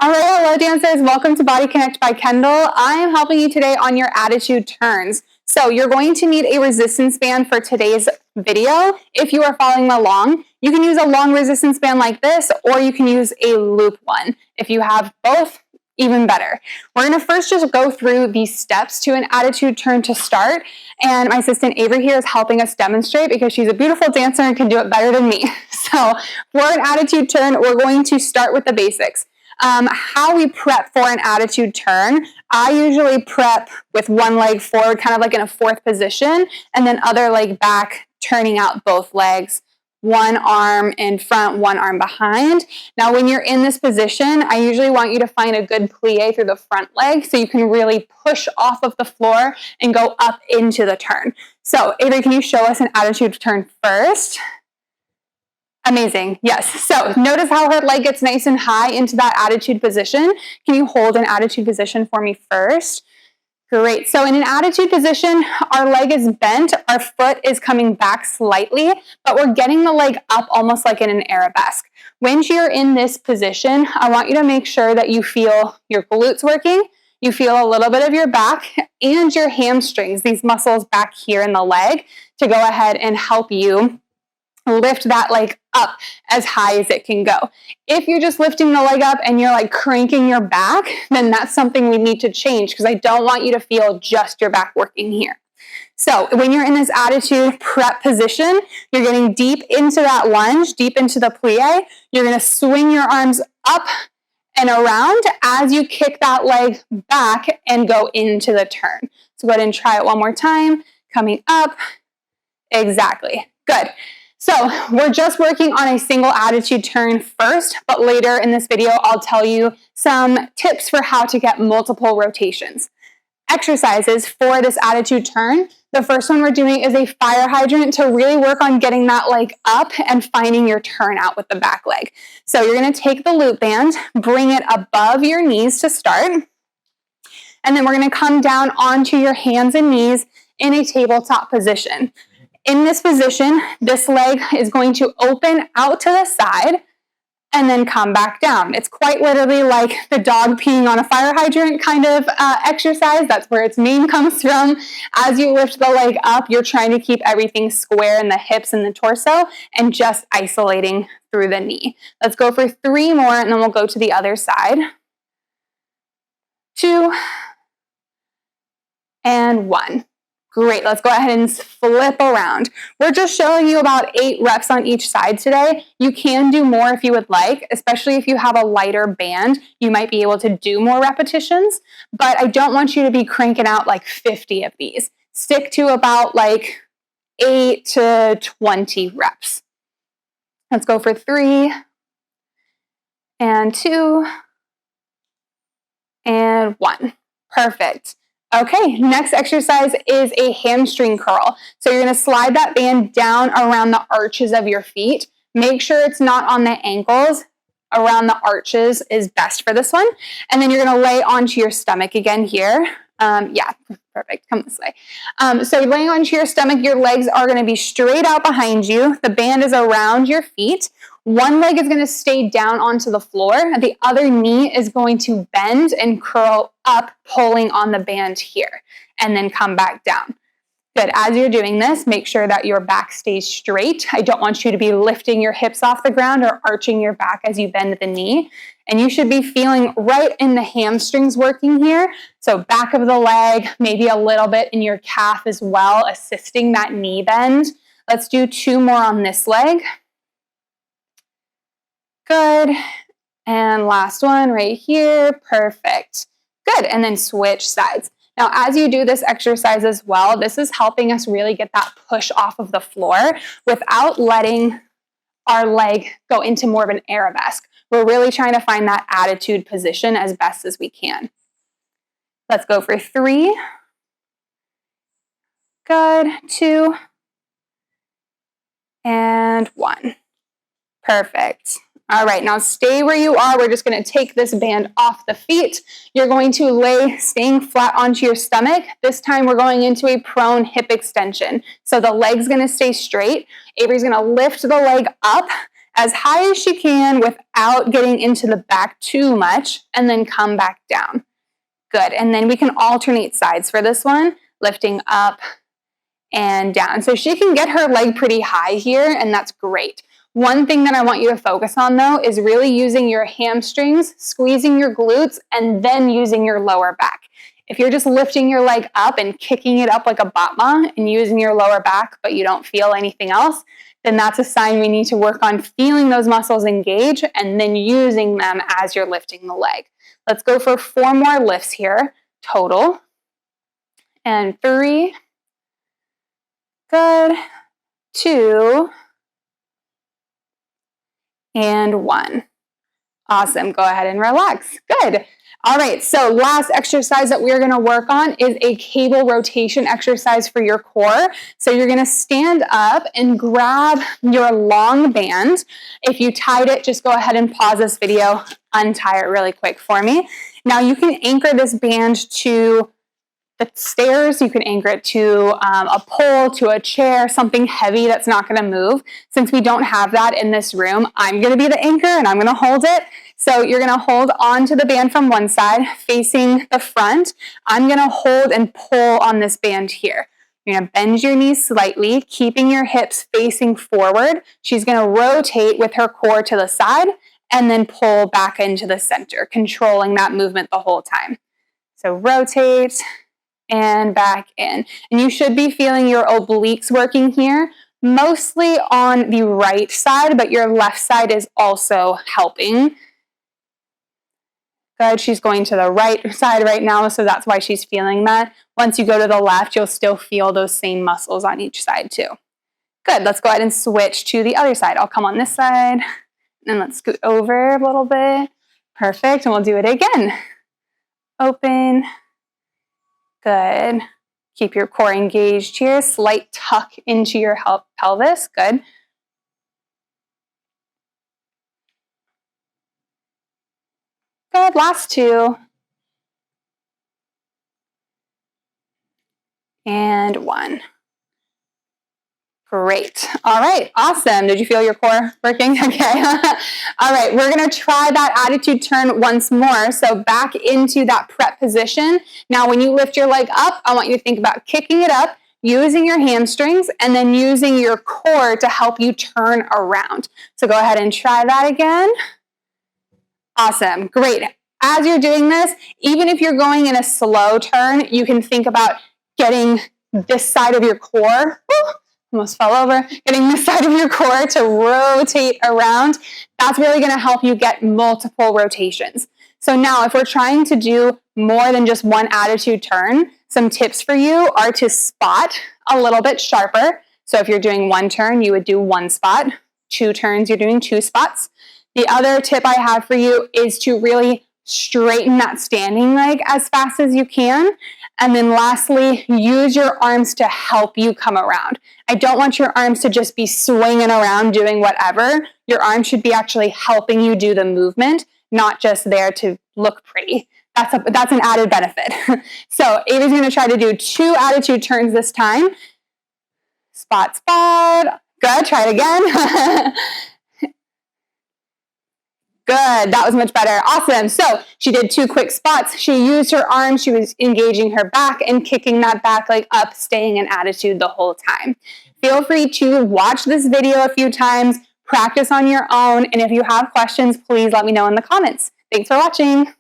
All right, hello dancers. Welcome to BodyKinect by Kendall. I am helping you today on your attitude turns. So you're going to need a resistance band for today's video. If you are following along, you can use a long resistance band like this, or you can use a loop one. If you have both, even better. We're going to first just go through these steps to an attitude turn to start. And my assistant Averi here is helping us demonstrate because she's a beautiful dancer and can do it better than me. So for an attitude turn, we're going to start with the basics. How we prep for an attitude turn. I usually prep with one leg forward, kind of like in a fourth position, and then other leg back, turning out both legs. One arm in front, one arm behind. Now, when you're in this position, I usually want you to find a good plie through the front leg so you can really push off of the floor and go up into the turn. So, Averi, can you show us an attitude turn first? Amazing. Yes. So notice how her leg gets nice and high into that attitude position. Can you hold an attitude position for me first? Great. So in an attitude position, our leg is bent, our foot is coming back slightly, but we're getting the leg up almost like in an arabesque. When you're in this position, I want you to make sure that you feel your glutes working, you feel a little bit of your back and your hamstrings, these muscles back here in the leg, to go ahead and help you lift that leg up as high as it can go. If you're just lifting the leg up and you're like cranking your back, then that's something we need to change because I don't want you to feel just your back working here. So when you're in this attitude prep position, you're getting deep into that lunge, deep into the plie. You're going to swing your arms up and around as you kick that leg back and go into the turn. So go ahead and try it one more time. Coming up. Exactly. Good. So we're just working on a single attitude turn first, but later in this video, I'll tell you some tips for how to get multiple rotations. Exercises for this attitude turn. The first one we're doing is a fire hydrant to really work on getting that leg up and finding your turn out with the back leg. So you're going to take the loop band, bring it above your knees to start, and then we're going to come down onto your hands and knees in a tabletop position. In this position, this leg is going to open out to the side and then come back down. It's quite literally like the dog peeing on a fire hydrant kind of exercise. That's where its name comes from. As you lift the leg up, you're trying to keep everything square in the hips and the torso and just isolating through the knee. Let's go for 3 more and then we'll go to the other side. 2 and 1. Great, let's go ahead and flip around. We're just showing you about 8 reps on each side today. You can do more if you would like, especially if you have a lighter band. You might be able to do more repetitions, but I don't want you to be cranking out like 50 of these. Stick to about like 8 to 20 reps. Let's go for 3 and 2 and 1. Perfect. Okay, next exercise is a hamstring curl. So you're going to slide that band down around the arches of your feet. Make sure it's not on the ankles. Around the arches is best for this one. And then you're going to lay onto your stomach again here. Yeah, perfect. Come this way. So you're laying onto your stomach. Your legs are going to be straight out behind you. The band is around your feet. One leg is going to stay down onto the floor. The other knee is going to bend and curl up, pulling on the band here, and then come back down. Good. As you're doing this, make sure that your back stays straight. I don't want you to be lifting your hips off the ground or arching your back as you bend the knee. And you should be feeling right in the hamstrings working here. So back of the leg, maybe a little bit in your calf as well, assisting that knee bend. Let's do 2 more on this leg. Good. And last one right here. Perfect. Good. And then switch sides. Now, as you do this exercise as well, this is helping us really get that push off of the floor without letting our leg go into more of an arabesque. We're really trying to find that attitude position as best as we can. Let's go for 3. Good. 2 and 1. Perfect. All right, now stay where you are. We're just going to take this band off the feet. You're going to lay staying flat onto your stomach. This time we're going into a prone hip extension. So the leg's going to stay straight. Averi's going to lift the leg up as high as she can without getting into the back too much, and then come back down. Good, and then we can alternate sides for this one, lifting up and down. So she can get her leg pretty high here, and that's great. One thing that I want you to focus on, though, is really using your hamstrings, squeezing your glutes, and then using your lower back. If you're just lifting your leg up and kicking it up like a batma and using your lower back, but you don't feel anything else, then that's a sign we need to work on feeling those muscles engage and then using them as you're lifting the leg. Let's go for 4 more lifts here, total. And 3. Good. 2. And 1. Awesome. Go ahead and relax. Good. All right. So last exercise that we're going to work on is a cable rotation exercise for your core. So you're going to stand up and grab your long band. If you tied it, just go ahead and pause this video, untie it really quick for me. Now you can anchor this band to the stairs, you can anchor it to a pole, to a chair, something heavy that's not going to move. Since we don't have that in this room, I'm going to be the anchor and I'm going to hold it. So you're going to hold on to the band from one side, facing the front. I'm going to hold and pull on this band here. You're going to bend your knees slightly, keeping your hips facing forward. She's going to rotate with her core to the side and then pull back into the center, controlling that movement the whole time. So rotate and back in. And you should be feeling your obliques working here, mostly on the right side, but your left side is also helping. Good, she's going to the right side right now, so that's why she's feeling that. Once you go to the left, you'll still feel those same muscles on each side too. Good, let's go ahead and switch to the other side. I'll come on this side, and let's scoot over a little bit. Perfect, and we'll do it again. Open. Good. Keep your core engaged here. Slight tuck into your pelvis. Good. Good. Last 2. And 1. Great. All right. Awesome. Did you feel your core working? Okay. All right. We're going to try that attitude turn once more. So back into that prep position. Now, when you lift your leg up, I want you to think about kicking it up, using your hamstrings, and then using your core to help you turn around. So go ahead and try that again. Awesome. Great. As you're doing this, even if you're going in a slow turn, you can think about getting this side of your core. Almost fell over. Getting this side of your core to rotate around. That's really going to help you get multiple rotations. So now if we're trying to do more than just one attitude turn, some tips for you are to spot a little bit sharper. So if you're doing 1 turn, you would do 1 spot. 2 turns, you're doing 2 spots. The other tip I have for you is to really straighten that standing leg as fast as you can. And then lastly, use your arms to help you come around. I don't want your arms to just be swinging around doing whatever. Your arms should be actually helping you do the movement, not just there to look pretty. That's an added benefit. So Averi's going to try to do 2 attitude turns this time. Spot, spot. Good. Try it again. Good. That was much better. Awesome. So she did 2 quick spots. She used her arms. She was engaging her back and kicking that back leg up, staying in attitude the whole time. Feel free to watch this video a few times, practice on your own. And if you have questions, please let me know in the comments. Thanks for watching.